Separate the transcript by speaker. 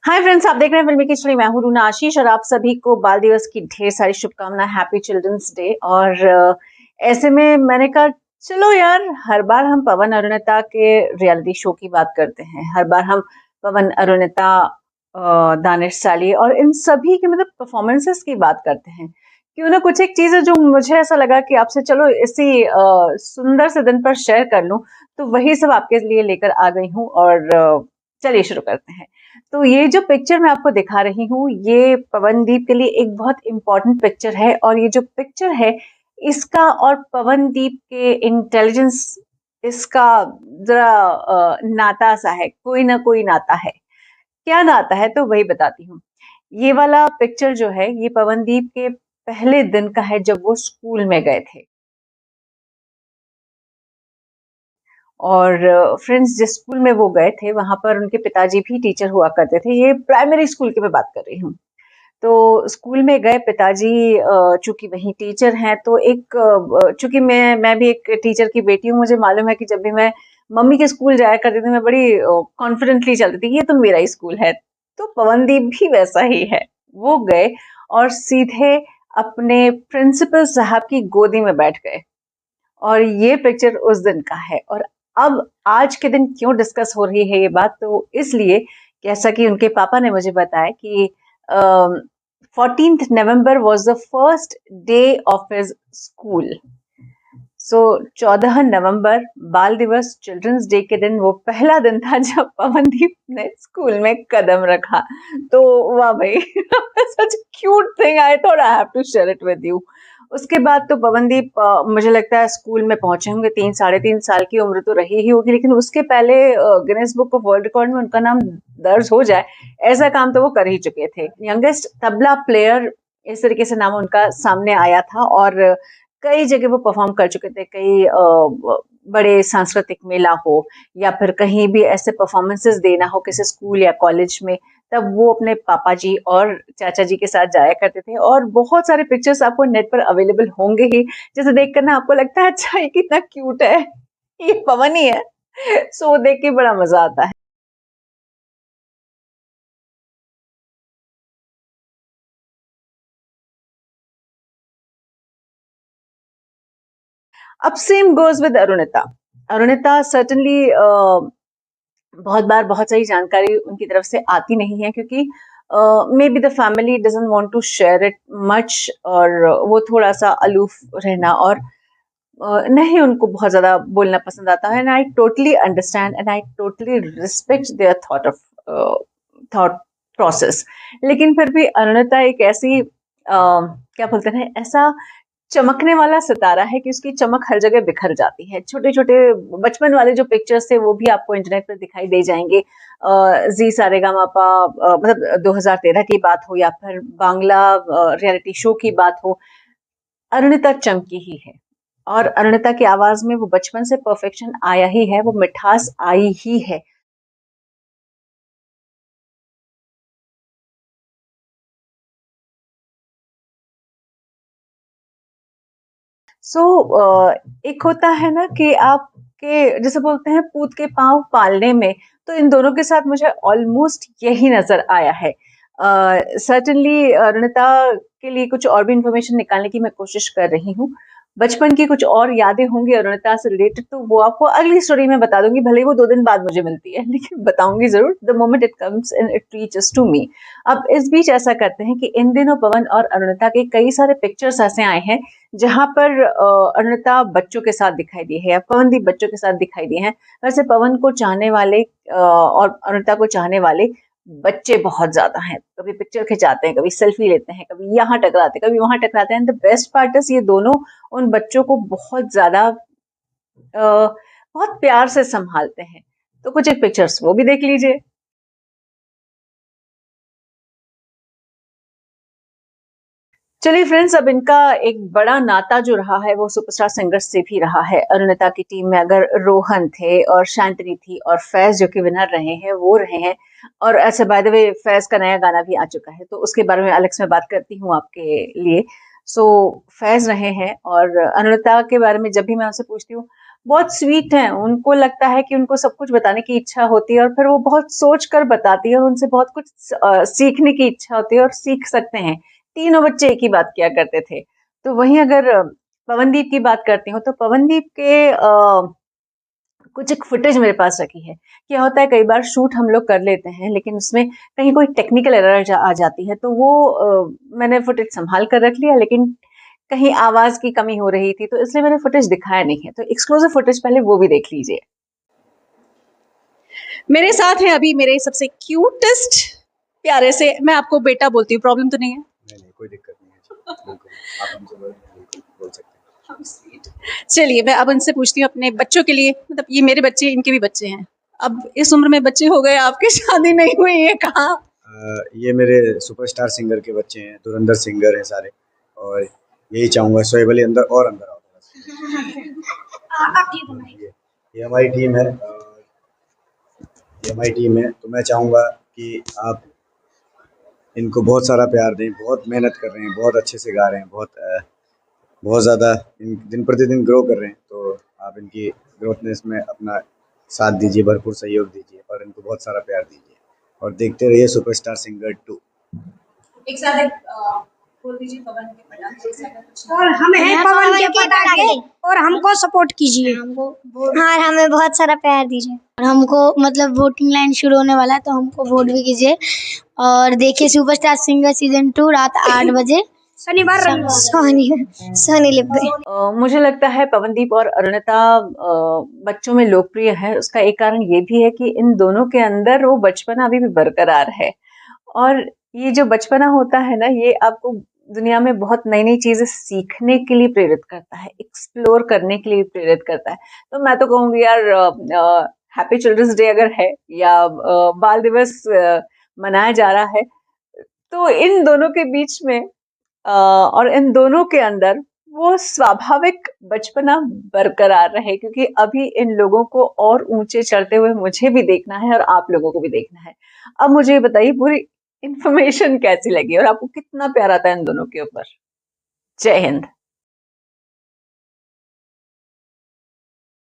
Speaker 1: Hi friends, आप देख रहे हैं फिल्मी खिचड़ी। मैं हूं रूना आशीष और आप सभी को बाल दिवस की ढेर सारी शुभकामनाएं। Happy children's day. और ऐसे में मैंने कहा चलो यार, हर बार हम पवन अरुणिता के रियलिटी शो की बात करते हैं, हर बार हम पवन अरुणिता, दानिश साली और इन सभी के मतलब परफॉर्मेंसेस की बात करते हैं। क्यों ना कुछ एक चीज है जो मुझे ऐसा लगा कि आपसे चलो इसी सुंदर से दिन पर शेयर कर लूं, तो वही सब आपके लिए लेकर आ गई हूँ। और चलिए शुरू करते हैं। तो ये जो पिक्चर मैं आपको दिखा रही हूँ, ये पवनदीप के लिए एक बहुत इम्पोर्टेंट पिक्चर है। और ये जो पिक्चर है, इसका और पवनदीप के इंटेलिजेंस, इसका जरा नाता सा है, कोई ना कोई नाता है। क्या नाता है तो वही बताती हूँ। ये वाला पिक्चर जो है, ये पवनदीप के पहले दिन का है जब वो स्कूल में गए थे। और फ्रेंड्स, जिस स्कूल में वो गए थे वहां पर उनके पिताजी भी टीचर हुआ करते थे। ये प्राइमरी स्कूल की मैं बात कर रही हूँ। तो स्कूल में गए पिताजी, चूंकि वहीं टीचर हैं, तो एक चूंकि मैं भी एक टीचर की बेटी हूँ, मुझे मालूम है कि जब भी मैं मम्मी के स्कूल जाया करती थी, मैं बड़ी कॉन्फिडेंटली चलती थी, ये तो मेरा ही स्कूल है। तो पवनदीप भी वैसा ही है। वो गए और सीधे अपने प्रिंसिपल साहब की गोदी में बैठ गए। और ये पिक्चर उस दिन का है। और अब आज के दिन क्यों डिस्कस हो रही है ये बात, तो इसलिए जैसा कि उनके पापा ने मुझे बताया कि 14th November was the first day of his school. So 14 नवंबर, बाल दिवस, चिल्ड्रंस डे के दिन वो पहला दिन था जब पवनदीप ने स्कूल में कदम रखा। तो वाह भाई, such cute thing, I thought I have to share it with you. उसके बाद तो पवनदीप मुझे लगता है स्कूल में पहुंचे होंगे, 3 साढ़े 3 साल की उम्र तो रही ही होगी, लेकिन उसके पहले Guinness book of world record में उनका नाम दर्ज हो जाए, ऐसा काम तो वो कर ही चुके थे। यंगेस्ट तबला प्लेयर, इस तरीके से नाम उनका सामने आया था। और कई जगह वो परफॉर्म कर चुके थे, कई बड़े सांस्कृतिक मेला हो या फिर कहीं भी ऐसे परफॉर्मेंसेस देना हो किसी स्कूल या कॉलेज में, तब वो अपने पापा जी और चाचा जी के साथ जाया करते थे। और बहुत सारे पिक्चर्स आपको नेट पर अवेलेबल होंगे ही, जैसे देख कर ना आपको लगता है अच्छा ये कितना क्यूट है, ये पवन ही है। सो वो देख के बड़ा मजा आता है। अब same goes with Arunita. Arunita certainly बहुत बार बहुत सारी जानकारी उनकी तरफ से आती नहीं है, क्योंकि maybe the family doesn't want to share it much, और वो थोड़ा सा अलूफ रहना, और नहीं उनको बहुत ज्यादा बोलना पसंद आता है। And I totally understand and I totally respect there thought process. लेकिन फिर भी अरुणिता एक ऐसी क्या बोलते हैं, ऐसा चमकने वाला सितारा है कि उसकी चमक हर जगह बिखर जाती है। छोटे छोटे बचपन वाले जो पिक्चर्स थे वो भी आपको इंटरनेट पर दिखाई दे जाएंगे। जी सारेगामापा, मतलब 2013 की बात हो या फिर बांग्ला रियलिटी शो की बात हो, अरुणिता चमकी ही है। और अरुणिता की आवाज में वो बचपन से परफेक्शन आया ही है, वो मिठास आई ही है। सो एक होता है ना कि आपके जैसे बोलते हैं पूत के पांव पालने में, तो इन दोनों के साथ मुझे ऑलमोस्ट यही नजर आया है। सर्टनली रणिता के लिए कुछ और भी इंफॉर्मेशन निकालने की मैं कोशिश कर रही हूँ। बचपन की कुछ और यादें होंगी अरुणिता से रिलेटेड, तो वो आपको अगली स्टोरी में बता दूंगी, भले ही वो 2 दिन बाद मुझे मिलती है, लेकिन बताऊंगी जरूर the moment it comes and it reaches to me. अब इस बीच ऐसा करते हैं कि इन दिनों पवन और अरुणिता के कई सारे पिक्चर्स ऐसे आए हैं जहां पर अरुणिता बच्चों के साथ दिखाई दी है या पवनदीप बच्चों के साथ दिखाई दिए हैं। वैसे पवन को चाहने वाले और अरुणिता को चाहने वाले बच्चे बहुत ज्यादा हैं। कभी पिक्चर खिंचाते हैं, कभी सेल्फी लेते हैं, कभी यहाँ टकराते हैं, कभी वहां टकराते हैं। द बेस्ट पार्ट इज ये दोनों उन बच्चों को बहुत ज्यादा बहुत प्यार से संभालते हैं। तो कुछ एक पिक्चर्स वो भी देख लीजिए। चलिए फ्रेंड्स, अब इनका एक बड़ा नाता जो रहा है वो सुपरस्टार सिंगर्स से भी रहा है। अरुणिता की टीम में अगर रोहन थे और शांतनी थी और फैज जो कि विनर रहे हैं वो रहे हैं। और अच्छा, बाय द वे, फैज का नया गाना भी आ चुका है, तो उसके बारे में अलग से मैं बात करती हूँ आपके लिए। सो फैज रहे हैं। और अरुणिता के बारे में जब भी मैं उनसे पूछती हूँ, बहुत स्वीट हैं, उनको लगता है कि उनको सब कुछ बताने की इच्छा होती है और फिर वो बहुत सोच कर बताती है और उनसे बहुत कुछ सीखने की इच्छा होती है और सीख सकते हैं। तीनों बच्चे एक ही बात किया करते थे। तो वहीं अगर पवनदीप की बात करती हूँ तो पवनदीप के कुछ एक फुटेज मेरे पास रखी है। क्या होता है कई बार शूट हम लोग कर लेते हैं लेकिन उसमें कहीं कोई टेक्निकल एरर आ जाती है तो वो मैंने फुटेज संभाल कर रख लिया, लेकिन कहीं आवाज की कमी हो रही थी तो इसलिए मैंने फुटेज दिखाया नहीं है। तो एक्सक्लूसिव फुटेज पहले वो भी देख लीजिए।
Speaker 2: मेरे साथ है अभी मेरे सबसे क्यूटेस्ट प्यारे से, मैं आपको बेटा बोलती हूँ, प्रॉब्लम तो नहीं है?
Speaker 3: नहीं कोई दिक्कत नहीं है जी, बिल्कुल आप हमसे बिल्कुल बोल सकते हैं।
Speaker 2: चलिए मैं अब उनसे पूछती हूँ अपने बच्चों के लिए, मतलब ये मेरे बच्चे, इनके भी बच्चे हैं। अब इस उम्र में बच्चे हो गए, आपकी शादी नहीं हुई है, कहाँ?
Speaker 3: ये मेरे सुपरस्टार सिंगर के बच्चे हैं, धुरंधर सिंगर हैं सारे, और यही चाहूँगा शोएब अली अंदर और अंदर आओ थोड़ा सा। ये हमारी टीम है, ये हमारी टीम है, तो मैं चाहूँगा कि आप इनको बहुत सारा प्यार दें। बहुत मेहनत कर रहे हैं, बहुत अच्छे से गा रहे हैं, बहुत ज़्यादा दिन प्रतिदिन ग्रो कर रहे हैं, तो आप इनकी ग्रोथनेस में अपना साथ दीजिए, भरपूर सहयोग दीजिए और इनको बहुत सारा प्यार दीजिए और देखते रहिए सुपरस्टार सिंगर 2।
Speaker 2: एक साथ बोल दीजिए पवन के पटाखे, एक साथ कुछ।
Speaker 4: और हम हैं पवन के पटाखे और हमको सपोर्ट कीजिए,
Speaker 5: हाँ हमें बहुत सारा प्यार दीजिए और हमको मतलब वोटिंग लाइन शुरू होने वाला है तो हमको वोट भी कीजिए और देखिए सुपरस्टार सिंगर सीजन 2 रात 8 बजे
Speaker 4: शनिवार
Speaker 5: सोनी लिप पे।
Speaker 1: मुझे लगता है पवनदीप और अरुणिता बच्चों में लोकप्रिय है। उसका एक कारण ये भी है कि इन दोनों के अंदर वो बचपना अभी भी बरकरार है और ये जो बचपना होता है ना, ये आपको दुनिया में बहुत नई नई चीजें सीखने के लिए प्रेरित करता है, एक्सप्लोर करने के लिए प्रेरित करता है। तो मैं तो कहूँगी यार, हैप्पी चिल्ड्रंस डे अगर है या बाल दिवस मनाया जा रहा है तो इन दोनों के बीच में और इन दोनों के अंदर वो स्वाभाविक बचपना बरकरार रहे, क्योंकि अभी इन लोगों को और ऊंचे चढ़ते हुए मुझे भी देखना है और आप लोगों को भी देखना है। अब मुझे ये बताइए पूरी इन्फॉर्मेशन कैसी लगी और आपको कितना प्यार आता है इन दोनों के ऊपर। जय हिंद।